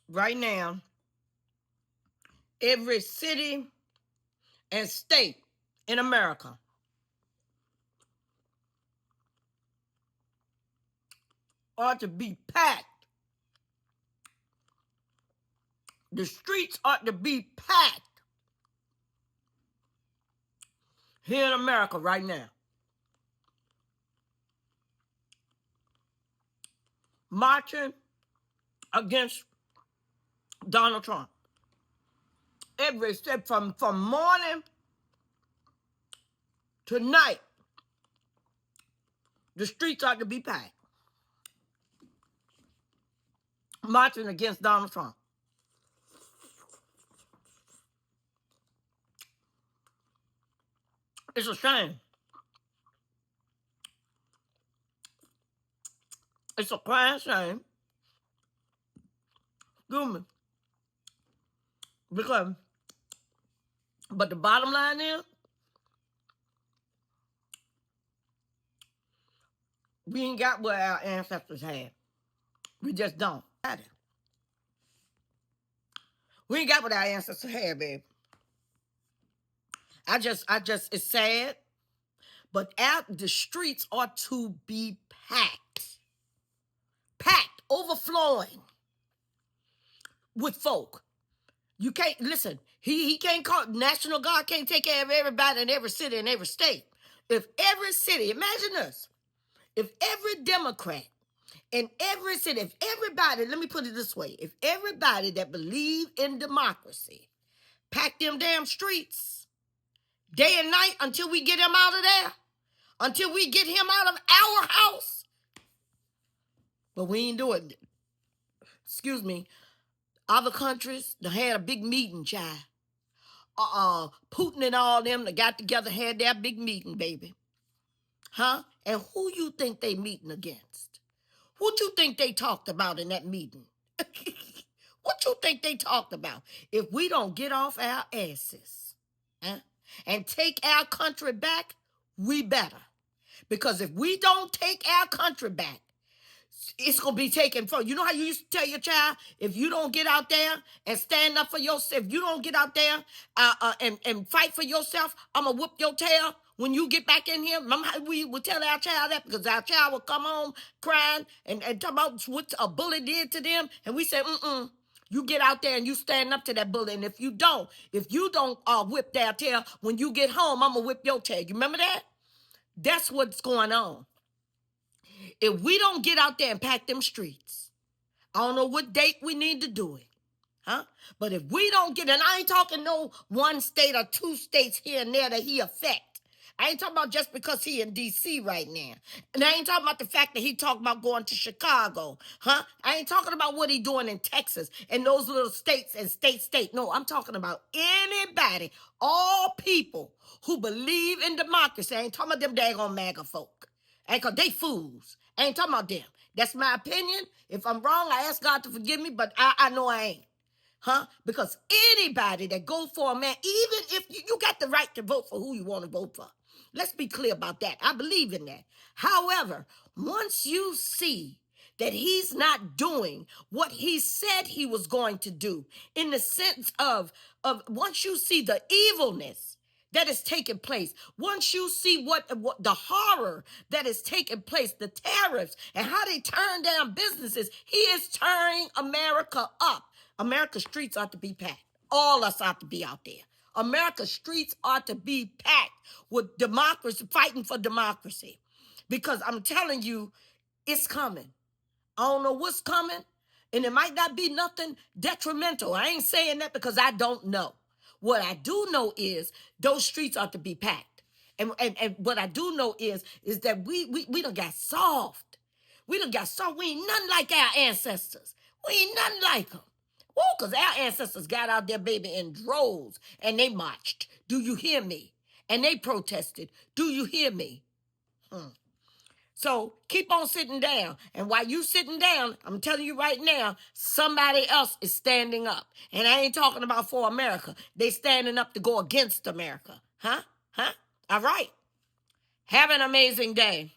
right now, every city and state in America ought to be packed. The streets ought to be packed here in America right now. Marching against Donald Trump. Every step from morning to night, the streets ought to be packed. Marching against Donald Trump. It's a shame. It's a crying shame. Excuse me. Because, but the bottom line is, we ain't got what our ancestors had. We just don't. We ain't got what our ancestors had, baby. It's sad. But out the streets ought to be packed. Packed, overflowing with folk. You can't, listen, he can't call, National Guard can't take care of everybody in every city and every state. If every city, imagine this, if every Democrat in every city, if everybody, let me put it this way, if everybody that believe in democracy pack them damn streets day and night until we get him out of there, until we get him out of our house. But we ain't doing it. Excuse me. Other countries, they had a big meeting, child. Putin and all them, they got together, had their big meeting, baby. Huh? And who you think they meeting against? What you think they talked about in that meeting? What you think they talked about? If we don't get off our asses, and take our country back, we better. Because if we don't take our country back, it's going to be taken from, you know how you used to tell your child, if you don't get out there and stand up for yourself, if you don't get out there and fight for yourself, I'm going to whoop your tail when you get back in here. Remember how we would tell our child that? Because our child would come home crying and talk about what a bully did to them. And we said, you get out there and you stand up to that bully. And if you don't whip their tail, when you get home, I'm going to whip your tail. You remember that? That's what's going on. If we don't get out there and pack them streets, I don't know what date we need to do it, But if we don't get, and I ain't talking no one state or two states here and there that he affect. I ain't talking about just because he in D.C. right now. And I ain't talking about the fact that he talking about going to Chicago, I ain't talking about what he doing in Texas and those little states and state. No, I'm talking about anybody, all people who believe in democracy. I ain't talking about them daggone MAGA folk. Ain't cause they fools. I ain't talking about them. That's my opinion. If I'm wrong, I ask God to forgive me, but I know I ain't. Because anybody that go for a man, even if you got the right to vote for who you want to vote for. Let's be clear about that. I believe in that. However, once you see that he's not doing what he said he was going to do, in the sense of once you see the evilness that is taking place, once you see what the horror that is taking place, the tariffs and how they turn down businesses, he is turning America up. America's streets ought to be packed. All us ought to be out there. America's streets ought to be packed with democracy, fighting for democracy. Because I'm telling you, it's coming. I don't know what's coming, and it might not be nothing detrimental. I ain't saying that because I don't know. What I do know is those streets ought to be packed. And what I do know is that we done got soft. We done got soft. We ain't nothing like our ancestors. We ain't nothing like them. Woo, because our ancestors got out there, baby, in droves, and they marched. Do you hear me? And they protested. Do you hear me? So keep on sitting down. And while you sitting down, I'm telling you right now, somebody else is standing up. And I ain't talking about for America. They standing up to go against America. All right. Have an amazing day.